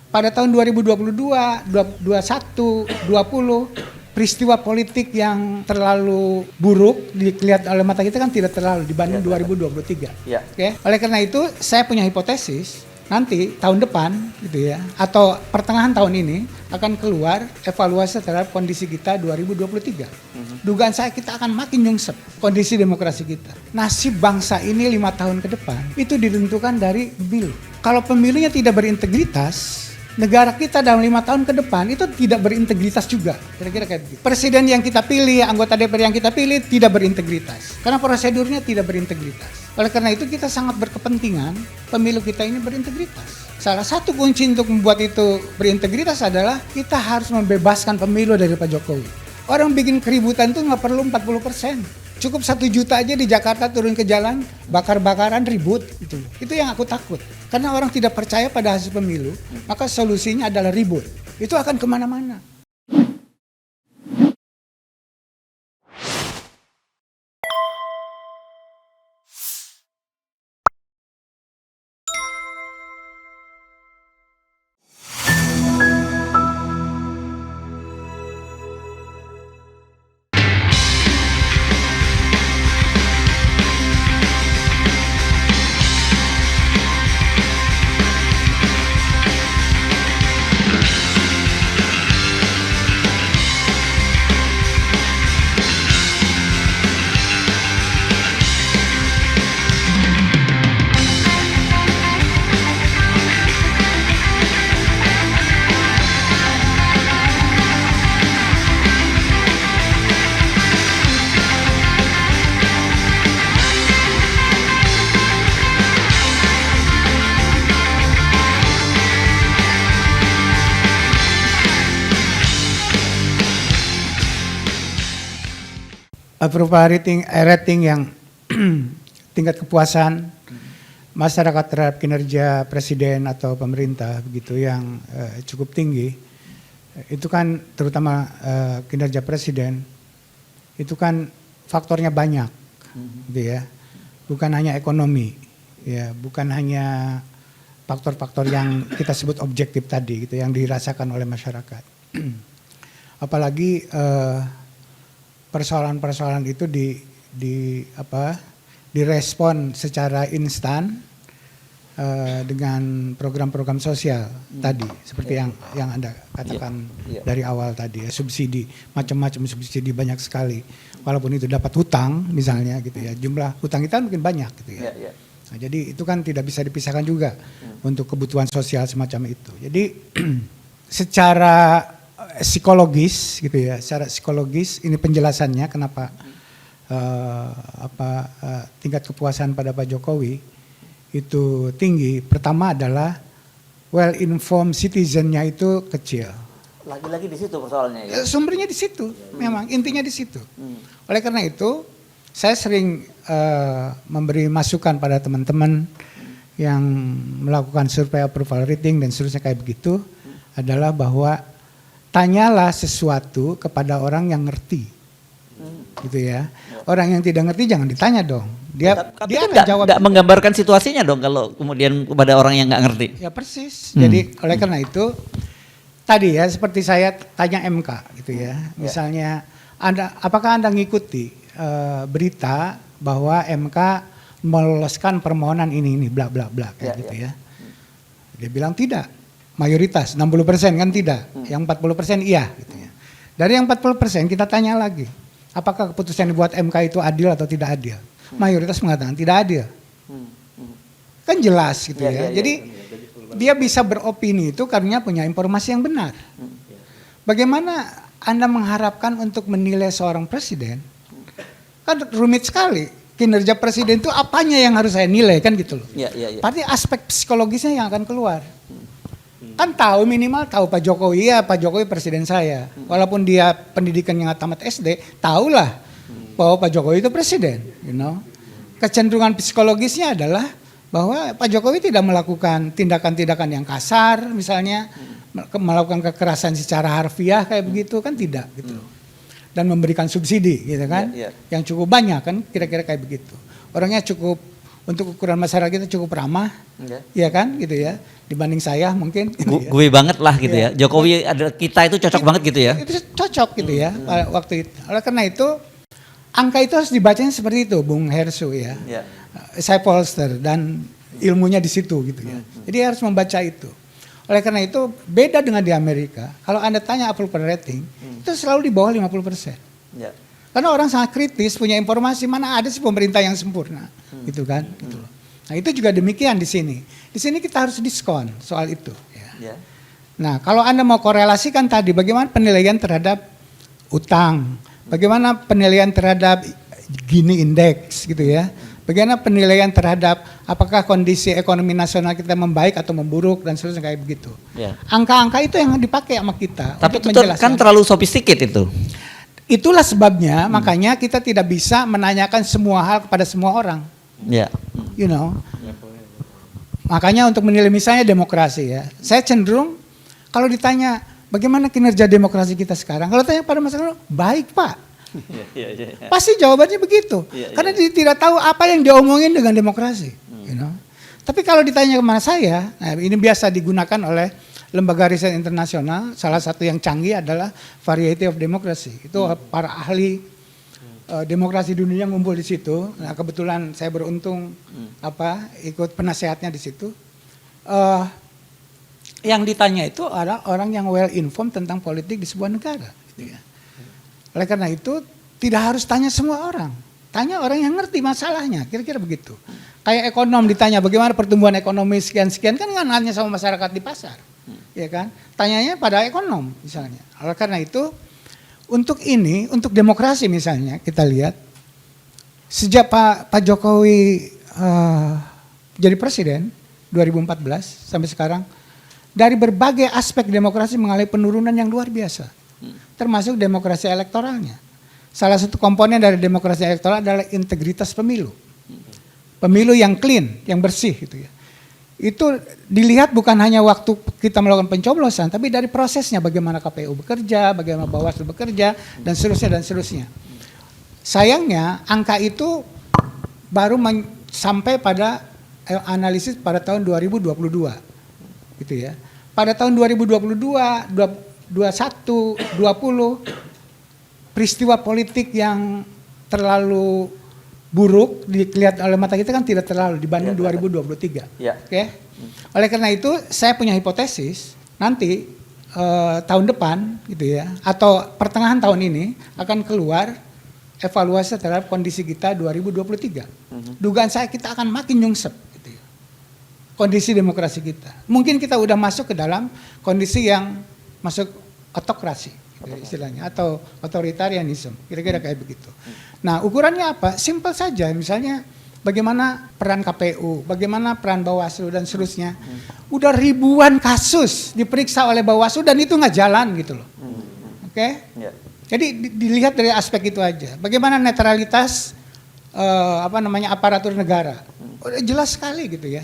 pada tahun 2022, 2021, 20 peristiwa politik yang terlalu buruk dilihat oleh mata kita kan tidak terlalu dibanding 2023. Ya. Oke. Oleh karena itu saya punya hipotesis nanti tahun depan gitu ya atau pertengahan tahun ini akan keluar evaluasi terhadap kondisi kita 2023. Dugaan saya kita akan makin nyungsep kondisi demokrasi kita. Nasib bangsa ini 5 tahun ke depan itu ditentukan dari pemilu. Kalau pemilunya tidak berintegritas, negara kita dalam 5 tahun ke depan itu tidak berintegritas juga. Kira-kira kayak begitu. Presiden yang kita pilih, anggota DPR yang kita pilih tidak berintegritas. Karena prosedurnya tidak berintegritas. Oleh karena itu kita sangat berkepentingan pemilu kita ini berintegritas. Salah satu kunci untuk membuat itu berintegritas adalah kita harus membebaskan pemilu dari Pak Jokowi. Orang bikin keributan itu nggak perlu 40%. Cukup 1 juta aja di Jakarta turun ke jalan, bakar-bakaran ribut. Itu yang aku takut. Karena orang tidak percaya pada hasil pemilu, maka solusinya adalah ribut. Itu akan kemana-mana. Approval rating yang tingkat kepuasan masyarakat terhadap kinerja presiden atau pemerintah begitu yang cukup tinggi, itu kan terutama kinerja presiden itu kan faktornya banyak, gitu ya, bukan hanya ekonomi, ya, bukan hanya faktor-faktor yang kita sebut objektif tadi, gitu, yang dirasakan oleh masyarakat. Apalagi persoalan-persoalan itu direspon secara instan dengan program-program sosial tadi seperti yang Anda katakan dari awal tadi ya, subsidi, macam-macam subsidi banyak sekali. Walaupun itu dapat hutang misalnya gitu ya, jumlah hutang kita mungkin banyak gitu ya. Nah, jadi itu kan tidak bisa dipisahkan juga untuk kebutuhan sosial semacam itu. Jadi secara psikologis gitu ya, secara psikologis ini penjelasannya kenapa tingkat kepuasan pada Pak Jokowi itu tinggi. Pertama adalah well informed citizennya itu kecil. Lagi-lagi di situ persoalannya ya. Sumbernya di situ, memang intinya di situ. Oleh karena itu saya sering memberi masukan pada teman-teman yang melakukan survei approval rating dan seterusnya kayak begitu adalah bahwa tanyalah sesuatu kepada orang yang ngerti, gitu ya. Orang yang tidak ngerti jangan ditanya dong. Dia akan jawab. Nggak menggambarkan situasinya dong kalau kemudian kepada orang yang nggak ngerti. Ya persis. Jadi oleh karena itu tadi ya seperti saya tanya MK, gitu ya. Misalnya apakah Anda ngikuti berita bahwa MK meloloskan permohonan ini bla bla bla kayak gitu ya. Dia bilang tidak. Mayoritas 60% kan tidak, yang 40% iya gitu ya. Dari yang 40% kita tanya lagi, apakah keputusan dibuat MK itu adil atau tidak adil? Mayoritas mengatakan tidak adil. Kan jelas gitu ya. Jadi dia bisa beropini itu karena punya informasi yang benar. Bagaimana Anda mengharapkan untuk menilai seorang presiden? Kan rumit sekali. Kinerja presiden itu apanya yang harus saya nilai kan gitu loh. Pasti aspek psikologisnya yang akan keluar. Kan tahu minimal tahu Pak Jokowi ya, Pak Jokowi presiden saya. Walaupun dia pendidikannya nggak tamat SD, tahulah bahwa Pak Jokowi itu presiden, you know. Kecenderungan psikologisnya adalah bahwa Pak Jokowi tidak melakukan tindakan-tindakan yang kasar, misalnya melakukan kekerasan secara harfiah kayak begitu kan tidak gitu. Dan memberikan subsidi gitu kan, yang cukup banyak kan kira-kira kayak begitu. Orangnya cukup untuk ukuran masyarakat kita cukup ramah, ya kan, gitu ya, dibanding saya mungkin. Gitu ya. Gue banget lah gitu ya. Jokowi ada kita itu cocok banget gitu ya. Itu cocok gitu ya waktu itu. Oleh karena itu angka itu harus dibacanya seperti itu, Bung Hersu ya. Saya polster dan ilmunya di situ gitu ya. Jadi harus membaca itu. Oleh karena itu beda dengan di Amerika. Kalau Anda tanya approval rating, itu selalu di bawah 50%. Karena orang sangat kritis, punya informasi, mana ada sih pemerintah yang sempurna, gitu kan. Gitu loh. Nah itu juga demikian di sini. Di sini kita harus diskon soal itu. Ya. Nah kalau Anda mau korelasikan tadi, bagaimana penilaian terhadap utang, bagaimana penilaian terhadap Gini Index, gitu ya. Bagaimana penilaian terhadap apakah kondisi ekonomi nasional kita membaik atau memburuk dan seterusnya kayak begitu. Angka-angka itu yang dipakai sama kita. Tapi itu kan terlalu sophisticated itu. Itulah sebabnya makanya kita tidak bisa menanyakan semua hal kepada semua orang. You know. Makanya untuk menilai misalnya demokrasi ya. Saya cenderung kalau ditanya bagaimana kinerja demokrasi kita sekarang. Kalau tanya pada masyarakat, baik Pak. Pasti jawabannya begitu. Karena dia tidak tahu apa yang diomongin dengan demokrasi. You know. Tapi kalau ditanya kemana saya, nah ini biasa digunakan oleh lembaga riset internasional, salah satu yang canggih adalah Variety of Democracy. Itu para ahli demokrasi dunia ngumpul di situ. Nah, kebetulan saya beruntung ikut penasehatnya di situ. Yang ditanya itu adalah orang yang well informed tentang politik di sebuah negara. Gitu ya. Oleh karena itu tidak harus tanya semua orang. Tanya orang yang ngerti masalahnya, kira-kira begitu. Kayak ekonom ditanya bagaimana pertumbuhan ekonomi sekian-sekian, kan nggak nanya sama masyarakat di pasar. Ya kan? Tanyanya pada ekonom misalnya. Oleh karena itu untuk demokrasi misalnya kita lihat sejak Pak Jokowi jadi presiden 2014 sampai sekarang dari berbagai aspek demokrasi mengalami penurunan yang luar biasa. Termasuk demokrasi elektoralnya. Salah satu komponen dari demokrasi elektoral adalah integritas pemilu. Pemilu yang clean, yang bersih gitu ya. Itu dilihat bukan hanya waktu kita melakukan pencoblosan, tapi dari prosesnya bagaimana KPU bekerja, bagaimana Bawaslu bekerja, dan seterusnya. Sayangnya angka itu baru sampai pada analisis pada tahun 2022, gitu ya. Pada tahun 2022, 21, 20, peristiwa politik yang terlalu buruk dilihat oleh mata kita kan tidak terlalu dibanding 2023. Oke. Oleh karena itu saya punya hipotesis nanti tahun depan gitu ya atau pertengahan tahun ini akan keluar evaluasi terhadap kondisi kita 2023. Dugaan saya kita akan makin nyungsep gitu ya. Kondisi demokrasi kita. Mungkin kita udah masuk ke dalam kondisi yang masuk autokrasi gitu, istilahnya atau otoritarianisme. Kira-kira kayak begitu. Nah ukurannya apa? Simpel saja, misalnya bagaimana peran KPU, bagaimana peran Bawaslu dan seterusnya. Udah ribuan kasus diperiksa oleh Bawaslu dan itu nggak jalan gitu loh. Oke? Jadi dilihat dari aspek itu aja. Bagaimana netralitas aparatur negara. Udah jelas sekali gitu ya.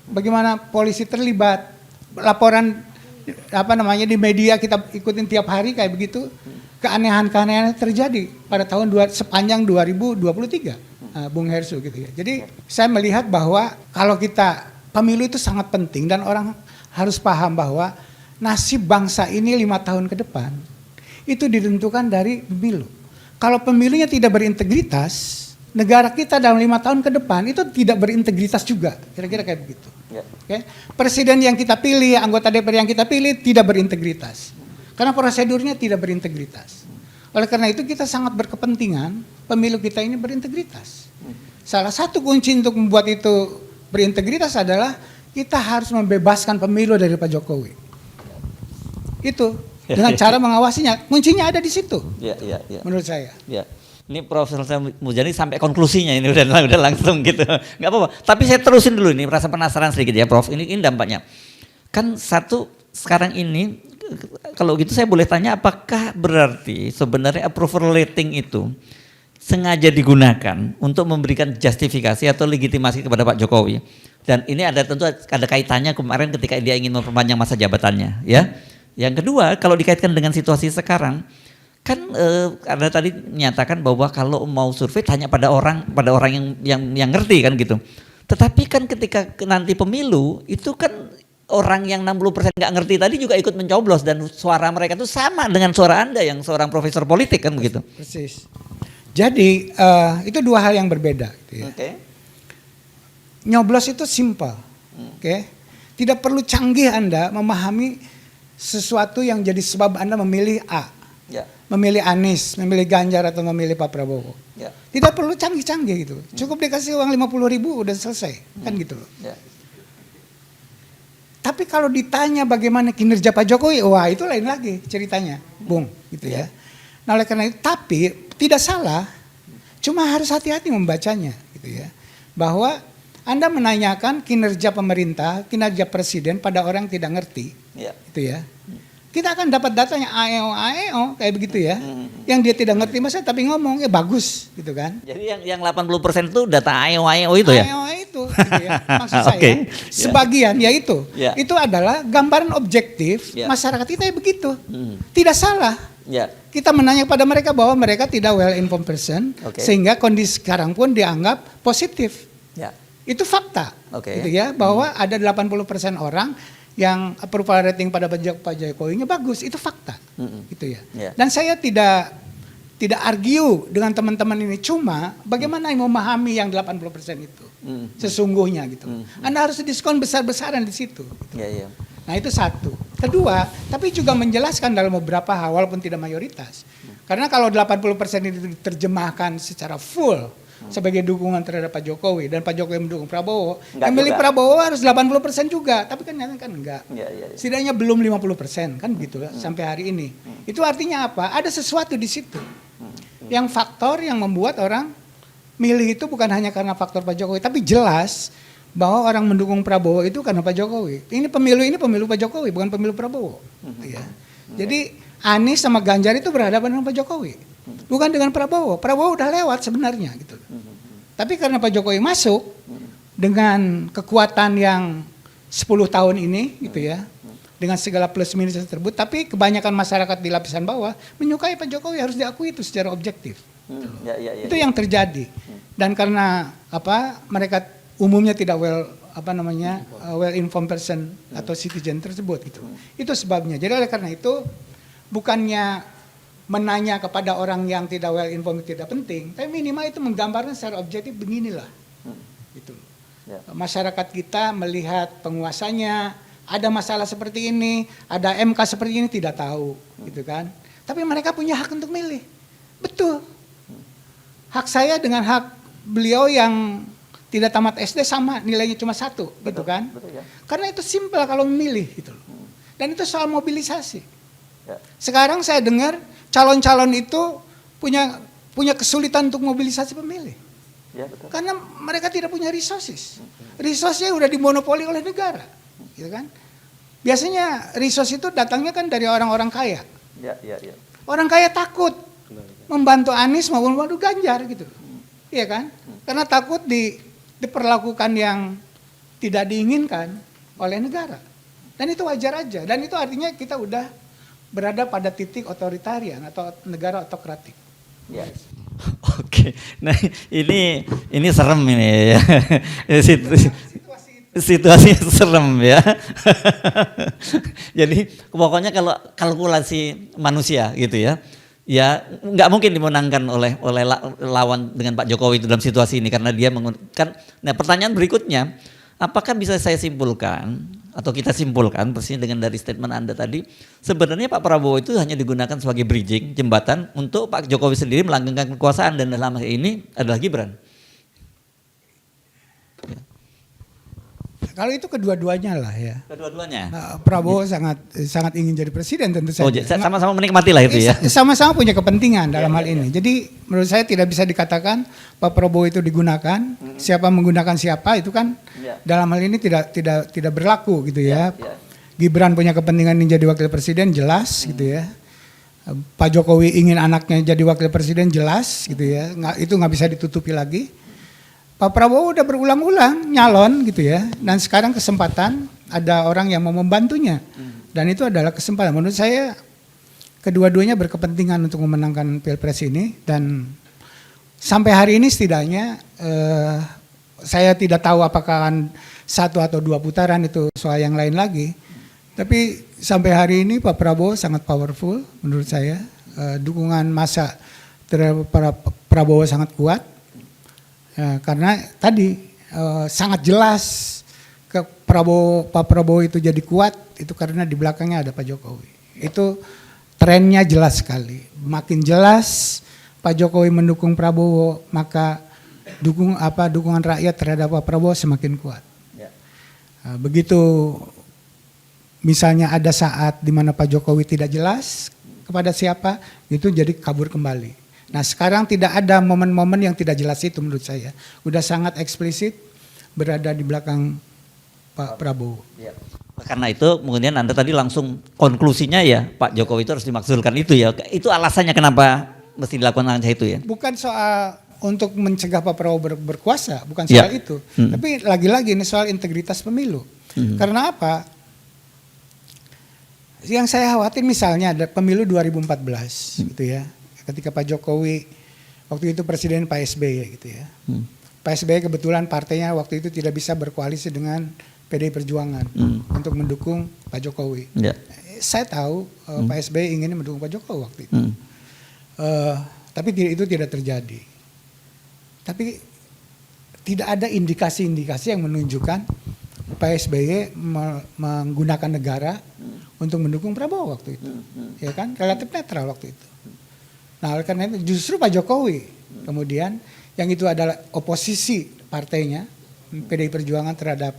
Bagaimana polisi terlibat, laporan di media kita ikutin tiap hari kayak begitu. Keanehan-keanehan terjadi pada sepanjang 2023, Bung Hersu gitu ya. Jadi saya melihat bahwa kalau kita pemilu itu sangat penting dan orang harus paham bahwa nasib bangsa ini 5 tahun ke depan itu ditentukan dari pemilu. Kalau pemilunya tidak berintegritas, negara kita dalam 5 tahun ke depan itu tidak berintegritas juga, kira-kira kayak begitu. Okay? Presiden yang kita pilih, anggota DPR yang kita pilih tidak berintegritas. Karena prosedurnya tidak berintegritas. Oleh karena itu kita sangat berkepentingan pemilu kita ini berintegritas. Salah satu kunci untuk membuat itu berintegritas adalah kita harus membebaskan pemilu dari Pak Jokowi. Itu dengan cara mengawasinya. Kuncinya ada di situ. Menurut saya. Ini Profesor Muzani sampai konklusinya ini udah langsung gitu. Nggak apa-apa. Tapi saya terusin dulu ini, merasa penasaran sedikit ya Prof. Ini dampaknya. Kan sekarang ini kalau gitu saya boleh tanya apakah berarti sebenarnya approval rating itu sengaja digunakan untuk memberikan justifikasi atau legitimasi kepada Pak Jokowi. Dan ini tentu ada kaitannya kemarin ketika dia ingin memperpanjang masa jabatannya ya. Yang kedua kalau dikaitkan dengan situasi sekarang, kan Anda tadi menyatakan bahwa kalau mau survei hanya pada orang yang ngerti kan gitu. Tetapi kan ketika nanti pemilu itu kan orang yang 60% nggak ngerti tadi juga ikut mencoblos dan suara mereka itu sama dengan suara Anda yang seorang profesor politik kan begitu. Persis. Jadi itu dua hal yang berbeda. Gitu ya. Oke. Nyoblos itu simple. Oke. Tidak perlu canggih Anda memahami sesuatu yang jadi sebab Anda memilih A. Ya. Memilih Anies, memilih Ganjar atau memilih Pak Prabowo. Ya. Tidak perlu canggih-canggih gitu. Cukup dikasih uang 50.000 udah selesai. Kan gitu loh. Ya. Tapi kalau ditanya bagaimana kinerja Pak Jokowi, wah itu lain lagi ceritanya, Bung, gitu ya. Nah oleh karena itu, tapi tidak salah, cuma harus hati-hati membacanya, gitu ya. Bahwa Anda menanyakan kinerja pemerintah, kinerja presiden pada orang yang tidak ngerti, gitu ya. Kita akan dapat datanya AEO kayak begitu ya. Yang dia tidak ngerti masa tapi ngomong bagus, gitu kan. Jadi yang 80% itu data AEO itu ya? AEO itu, gitu ya. Maksud saya, Oke. sebagian ya itu. Ya. Itu adalah gambaran objektif Ya. masyarakat kita ya begitu. Tidak salah. Ya. Kita menanya pada mereka bahwa mereka tidak well informed person, Oke. sehingga kondisi sekarang pun dianggap positif. Ya. Itu fakta. Oke. Gitu ya, bahwa ada 80% orang yang approval rating pada Pak Jokowi-nya bagus, itu fakta. Gitu ya. Ya. Dan saya tidak argue dengan teman-teman ini, cuma bagaimana memahami yang 80% itu sesungguhnya gitu. Anda harus diskon besar-besaran di situ. Ya, ya. Nah itu satu. Kedua, tapi juga menjelaskan dalam beberapa hal walaupun tidak mayoritas. Karena kalau 80% itu diterjemahkan secara full sebagai dukungan terhadap Pak Jokowi dan Pak Jokowi mendukung Prabowo, Enggak yang milih juga. Prabowo harus 80% juga. Tapi kan nyata kan enggak. Ya, ya, ya. Setidaknya belum 50% kan begitu lah sampai hari ini. Itu artinya apa? Ada sesuatu di situ. Yang faktor yang membuat orang milih itu bukan hanya karena faktor Pak Jokowi, tapi jelas bahwa orang mendukung Prabowo itu karena Pak Jokowi. Ini pemilu Pak Jokowi, bukan pemilu Prabowo. Ya. Jadi Anies sama Ganjar itu berhadapan dengan Pak Jokowi, bukan dengan Prabowo. Prabowo udah lewat sebenarnya gitu. Tapi karena Pak Jokowi masuk dengan kekuatan yang 10 tahun ini gitu ya, dengan segala plus minus tersebut, tapi kebanyakan masyarakat di lapisan bawah menyukai Pak Jokowi, harus diakui itu secara objektif. Ya, ya, ya. Itu yang terjadi. Dan karena mereka umumnya tidak well informed person atau citizen tersebut gitu. Itu sebabnya. Jadi oleh karena itu bukannya menanya kepada orang yang tidak well informed tidak penting, tapi minimal itu menggambarkan secara objektif beginilah. Gitu. Ya. Masyarakat kita melihat penguasanya ada masalah seperti ini, ada MK seperti ini tidak tahu, gitu kan. Tapi mereka punya hak untuk milih. Betul. Hak saya dengan hak beliau yang tidak tamat SD sama, nilainya cuma 1, gitu kan. Betul, ya. Karena itu simpel kalau memilih gitu loh. Dan itu soal mobilisasi. Ya. Sekarang saya dengar calon-calon itu punya kesulitan untuk mobilisasi pemilih. Ya, betul. Karena mereka tidak punya resources. Resource-nya udah dimonopoli oleh negara, gitu kan. Biasanya resource itu datangnya kan dari orang-orang kaya. Ya, ya, ya. Orang kaya takut membantu Anies maupun membantu Ganjar gitu. Iya kan? Karena takut diperlakukan yang tidak diinginkan oleh negara. Dan itu wajar aja. Dan itu artinya kita udah berada pada titik otoritarian atau negara otokratik. Ya. Oke. Nah, ini serem ini ya. Situasinya serem ya. Jadi pokoknya kalau kalkulasi manusia gitu ya. Ya nggak mungkin dimenangkan oleh lawan dengan Pak Jokowi itu dalam situasi ini karena dia kan. Nah pertanyaan berikutnya, apakah bisa saya simpulkan atau kita simpulkan persis dengan dari statement Anda tadi, sebenarnya Pak Prabowo itu hanya digunakan sebagai bridging, jembatan untuk Pak Jokowi sendiri melanggengkan kekuasaan dan dalam hal ini adalah Gibran. Kalau itu kedua-duanya lah ya. Kedua-duanya. Prabowo sangat ingin jadi presiden tentu saja. Oh, sama-sama menikmati lah itu ya. Sama-sama punya kepentingan dalam hal ini. Jadi menurut saya tidak bisa dikatakan Pak Prabowo itu digunakan, siapa menggunakan siapa itu kan dalam hal ini tidak berlaku gitu ya. Gibran punya kepentingan ingin jadi wakil presiden jelas gitu ya. Pak Jokowi ingin anaknya jadi wakil presiden jelas gitu ya. Itu nggak bisa ditutupi lagi. Pak Prabowo udah berulang-ulang nyalon gitu ya, dan sekarang kesempatan ada orang yang mau membantunya, dan itu adalah kesempatan. Menurut saya kedua-duanya berkepentingan untuk memenangkan Pilpres ini, dan sampai hari ini setidaknya saya tidak tahu apakah akan 1 atau 2 putaran, itu soal yang lain lagi. Tapi sampai hari ini Pak Prabowo sangat powerful menurut saya. Dukungan massa terhadap Prabowo sangat kuat. Karena tadi sangat jelas Pak Prabowo itu jadi kuat itu karena di belakangnya ada Pak Jokowi. Itu trennya jelas sekali. Makin jelas Pak Jokowi mendukung Prabowo, maka dukungan rakyat terhadap Pak Prabowo semakin kuat. Begitu misalnya ada saat di mana Pak Jokowi tidak jelas kepada siapa, itu jadi kabur kembali. Nah sekarang tidak ada momen-momen yang tidak jelas itu menurut saya. Udah sangat eksplisit berada di belakang Pak Prabowo. Ya. Karena itu kemudian Anda tadi langsung konklusinya ya Pak Jokowi itu harus dimaksudkan itu ya. Itu alasannya kenapa mesti dilakukan langkah itu ya. Bukan soal untuk mencegah Pak Prabowo berkuasa, bukan soal itu. Tapi lagi-lagi ini soal integritas pemilu. Karena apa? Yang saya khawatir misalnya ada pemilu 2014 gitu ya. Ketika Pak Jokowi waktu itu presiden Pak SBY gitu ya. Pak SBY kebetulan partainya waktu itu tidak bisa berkoalisi dengan PDI Perjuangan untuk mendukung Pak Jokowi. Saya tahu Pak SBY ingin mendukung Pak Jokowi waktu itu. Tapi itu tidak terjadi. Tapi tidak ada indikasi-indikasi yang menunjukkan Pak SBY menggunakan negara untuk mendukung Prabowo waktu itu. Ya kan? Relatif netral waktu itu. Nah, oleh karena itu justru Pak Jokowi kemudian yang itu adalah oposisi partainya PDI Perjuangan terhadap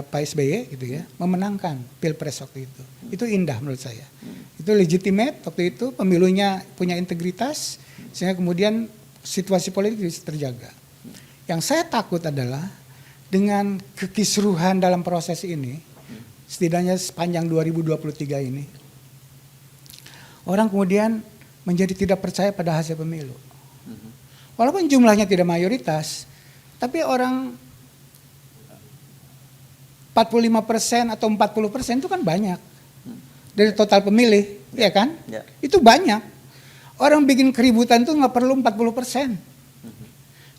Pak SBY gitu ya, memenangkan Pilpres waktu itu. Itu indah menurut saya. Itu legitimate waktu itu, pemilunya punya integritas sehingga kemudian situasi politik bisa terjaga. Yang saya takut adalah dengan kekisruhan dalam proses ini, setidaknya sepanjang 2023 ini, orang kemudian menjadi tidak percaya pada hasil pemilu. Walaupun jumlahnya tidak mayoritas, tapi orang 45% atau 40% itu kan banyak dari total pemilih, ya kan? Itu banyak. Orang bikin keributan tuh nggak perlu 40%.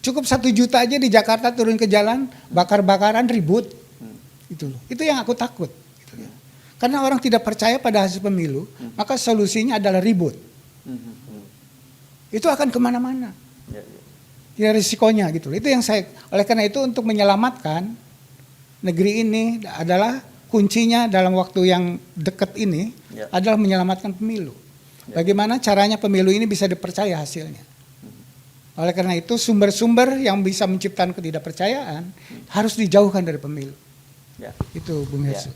Cukup 1 juta aja di Jakarta turun ke jalan, bakar-bakaran, ribut. Itu loh. Itu yang aku takut. Gitu. Karena orang tidak percaya pada hasil pemilu, maka solusinya adalah ribut. Itu akan kemana-mana. Ya risikonya gitu. Itu yang saya, oleh karena itu untuk menyelamatkan negeri ini adalah kuncinya dalam waktu yang dekat ini adalah menyelamatkan pemilu. Bagaimana caranya pemilu ini bisa dipercaya hasilnya. Oleh karena itu sumber-sumber yang bisa menciptakan ketidakpercayaan harus dijauhkan dari pemilu. Itu Bung Hesu.